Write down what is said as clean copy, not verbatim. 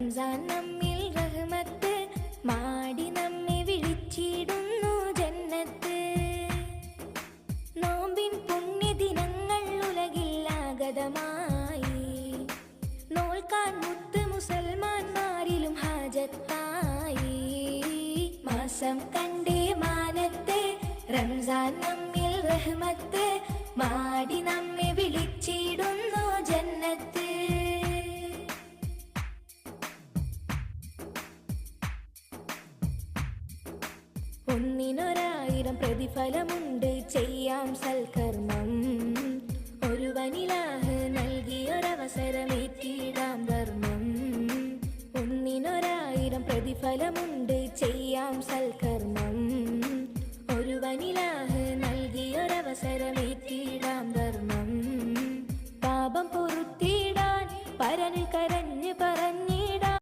റംസാൻ നമ്മിൽ റഹ്മത്ത് മാടി നമ്മെ വിളിച്ചിടുന്നു ജന്നത്ത്. നോമ്പിൻ പുണ്യദിനങ്ങൾ ഉലകിൽ ആഗതമായി, നോൽക്കാൻ മുത്ത് മുസൽമാന്മാരിലും ഹാജത്തായി. മാസം കണ്ടേ മാനത്തെ റംസാൻ നമ്മിൽ റഹ്മത്ത് മാടി നമ്മെ വിളിച്ചിടുന്നു ജന്നത്ത്. ഒന്നിനൊരായിരം പ്രതിഫലമുണ്ട് ചെയ്യാം സൽക്കർമ്മം. ഒരുവനിലാഹ് നൽകിയൊരവസരമേറ്റിടാം ധർമ്മം. ഒന്നിനൊരായിരം പ്രതിഫലമുണ്ട് ചെയ്യാം സൽക്കർമ്മം.